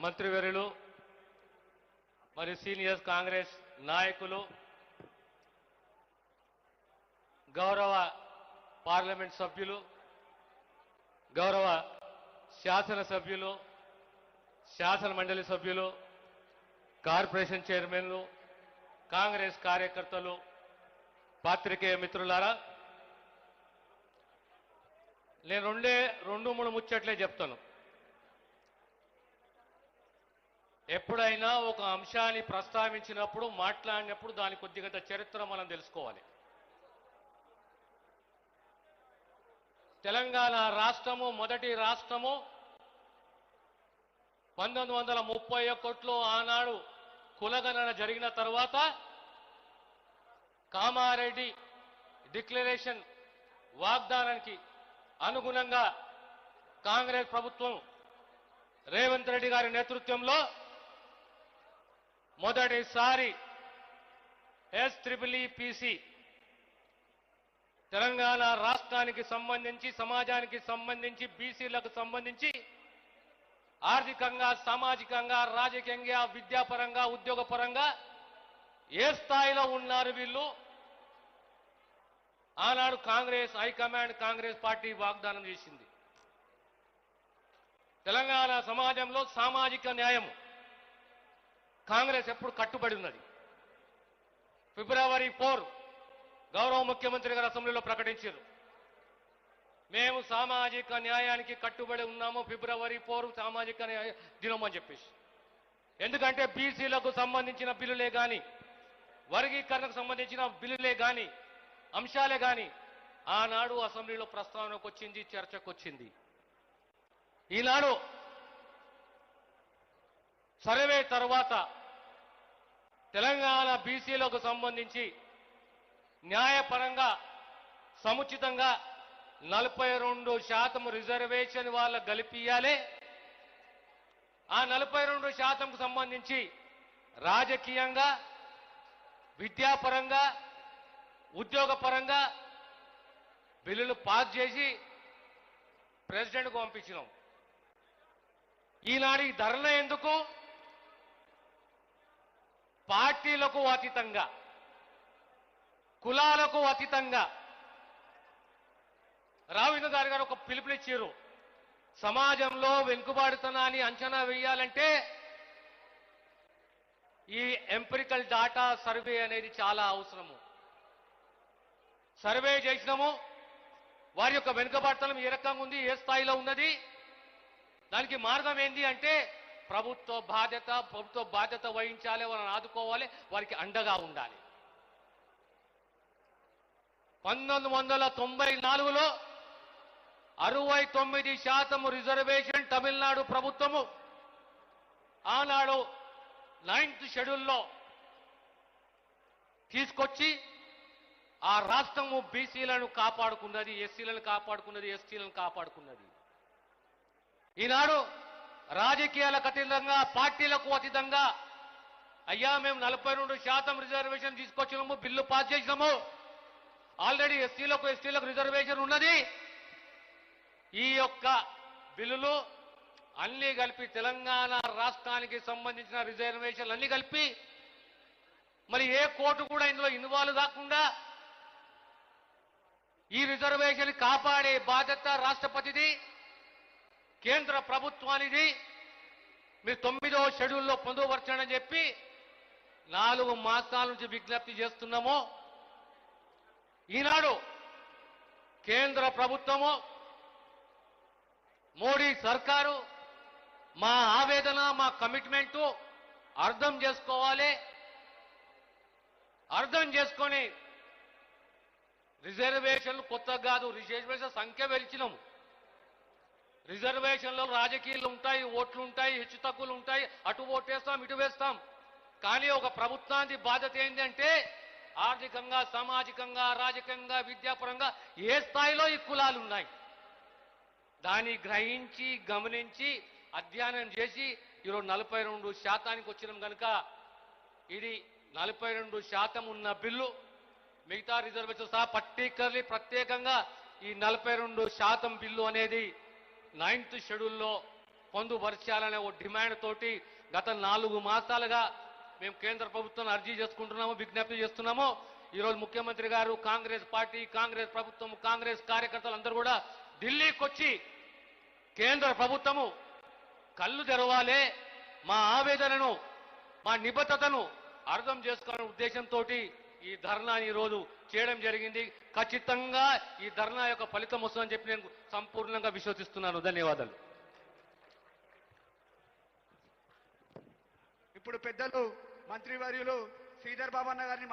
మంత్రివర్యులు మరియు సీనియర్ కాంగ్రెస్ నాయకులు, గౌరవ పార్లమెంట్ సభ్యులు, గౌరవ శాసనసభ్యులు, శాసన మండలి సభ్యులు, కార్పొరేషన్ చైర్మన్లు, కాంగ్రెస్ కార్యకర్తలు, పాత్రికేయ మిత్రులారా, నేను రెండు మూడు ముచ్చట్లే చెప్తాను. ఎప్పుడైనా ఒక అంశాన్ని ప్రస్తావించినప్పుడు, మాట్లాడినప్పుడు దాని కొద్దిగంత చరిత్ర మనం తెలుసుకోవాలి. తెలంగాణ రాష్ట్రము మొదటి రాష్ట్రము 1931లో ఆనాడు కులగణన జరిగిన తర్వాత కామారెడ్డి డిక్లరేషన్ వాగ్దానానికి అనుగుణంగా కాంగ్రెస్ ప్రభుత్వం రేవంత్ రెడ్డి గారి నేతృత్వంలో మొదటిసారి SEEPC తెలంగాణ రాష్ట్రానికి సంబంధించి, సమాజానికి సంబంధించి, బీసీలకు సంబంధించి ఆర్థికంగా, సామాజికంగా, రాజకీయంగా, విద్యాపరంగా, ఉద్యోగపరంగా ఏ స్థాయిలో ఉన్నారు వీళ్ళు, ఆనాడు కాంగ్రెస్ హైకమాండ్, కాంగ్రెస్ పార్టీ వాగ్దానం చేసింది. తెలంగాణ సమాజంలో సామాజిక న్యాయం కాంగ్రెస్ ఎప్పుడు కట్టుబడి ఉన్నది. ఫిబ్రవరి 4 గౌరవ ముఖ్యమంత్రి గారు అసెంబ్లీలో ప్రకటించారు, మేము సామాజిక న్యాయానికి కట్టుబడి ఉన్నాము, ఫిబ్రవరి 4 సామాజిక న్యాయ దినం అని చెప్పేసి. ఎందుకంటే బీసీలకు సంబంధించిన బిల్లులే కానీ, వర్గీకరణకు సంబంధించిన బిల్లులే కానీ, అంశాలే కానీ ఆనాడు అసెంబ్లీలో ప్రస్తావనకు వచ్చింది, చర్చకు వచ్చింది. ఈనాడు సర్వే తర్వాత తెలంగాణ బీసీలకు సంబంధించి న్యాయపరంగా సముచితంగా 42% రిజర్వేషన్ వాళ్ళకు గలిపియాలి. ఆ 42%కు సంబంధించి రాజకీయంగా, విద్యాపరంగా, ఉద్యోగపరంగా బిల్లులు పాస్ చేసి ప్రెసిడెంట్కు పంపించినాం. ఈనాడు ఈ ధర్నా ఎందుకు? పార్టీలకు అతీతంగా, కులాలకు అతీతంగా రావింద్ర గారు ఒక పిలుపునిచ్చారు. సమాజంలో వెనుకబాటుతనాన్ని అంచనా వేయాలంటే ఈ ఎంపిరికల్ డాటా సర్వే అనేది చాలా అవసరము. సర్వే చేసినాము, వారి యొక్క వెనుకబాటుతనం ఏ రకంగా ఉంది, ఏ స్థాయిలో ఉన్నది, దానికి మార్గం ఏంటి అంటే ప్రభుత్వ బాధ్యత వహించాలి, వారిని ఆదుకోవాలి, వారికి అండగా ఉండాలి. 1994లో 69% రిజర్వేషన్ తమిళనాడు ప్రభుత్వము ఆనాడు 9th షెడ్యూల్లో తీసుకొచ్చి ఆ రాష్ట్రము బీసీలను కాపాడుకున్నది, ఎస్సీలను కాపాడుకున్నది, ఎస్టీలను కాపాడుకున్నది. ఈనాడు రాజకీయాలకు అతీతంగా, పార్టీలకు అతీతంగా, అయ్యా మేము 42% రిజర్వేషన్ తీసుకొచ్చినాము, బిల్లు పాస్ చేసినాము, ఆల్రెడీ ఎస్సీలకు ఎస్టీలకు రిజర్వేషన్ ఉన్నది. ఈ యొక్క బిల్లులు అన్ని కలిపి తెలంగాణ రాష్ట్రానికి సంబంధించిన రిజర్వేషన్లు అన్ని కలిపి మరి ఏ కోర్టు కూడా ఇందులో ఇన్వాల్వ్ కాకుండా ఈ రిజర్వేషన్ కాపాడే బాధ్యత రాష్ట్రపతిది, కేంద్ర ప్రభుత్వానిది. మీరు 9వ షెడ్యూల్లో పొందుపరచండి చెప్పి 4 మాసాల నుంచి విజ్ఞప్తి చేస్తున్నాము. ఈనాడు కేంద్ర ప్రభుత్వము, మోడీ సర్కారు మా ఆవేదన, మా కమిట్మెంటు అర్థం చేసుకోవాలి. అర్థం చేసుకొని రిజర్వేషన్లు కొత్త కాదు, రిజర్వేషన్ సంఖ్య పెంచినాము. రిజర్వేషన్లో రాజకీయాలు ఉంటాయి, ఓట్లు ఉంటాయి, హెచ్చు తగ్గులు ఉంటాయి, అటు ఓటేస్తాం, ఇటు వేస్తాం. కానీ ఒక ప్రభుత్వానికి బాధ్యత ఏంటంటే ఆర్థికంగా, సామాజికంగా, రాజకీయంగా, విద్యాపరంగా ఏ స్థాయిలో ఈ కులాలు ఉన్నాయి దాన్ని గ్రహించి, గమనించి, అధ్యయనం చేసి ఈరోజు 42% వచ్చినాం కనుక ఇది 42% ఉన్న బిల్లు. మిగతా రిజర్వేషన్ సహా ప్రత్యేకంగా ఈ 42% బిల్లు అనేది 9th షెడ్యూల్లో పొందుపరచాలనే ఓ డిమాండ్ తోటి గత 4 మాసాలుగా మేము కేంద్ర ప్రభుత్వాన్ని అర్జీ చేసుకుంటున్నాము, విజ్ఞప్తి చేస్తున్నాము. ఈరోజు ముఖ్యమంత్రి గారు, కాంగ్రెస్ పార్టీ, కాంగ్రెస్ ప్రభుత్వం, కాంగ్రెస్ కార్యకర్తలు అందరూ కూడా ఢిల్లీకి వచ్చి కేంద్ర ప్రభుత్వము కళ్ళు తెరవాలే, మా ఆవేదనను, మా నిబద్ధతను అర్థం చేసుకోవాలనే ఉద్దేశంతో ఈ ధర్నాని ఈరోజు చేయడం జరిగింది. ఖచ్చితంగా ఈ ధర్నా యొక్క ఫలితం వస్తుందని చెప్పి నేను సంపూర్ణంగా విశ్వసిస్తున్నాను. ధన్యవాదాలు. ఇప్పుడు పెద్దలు మంత్రివర్యులు శ్రీధర్ బాబు అన్న గారిని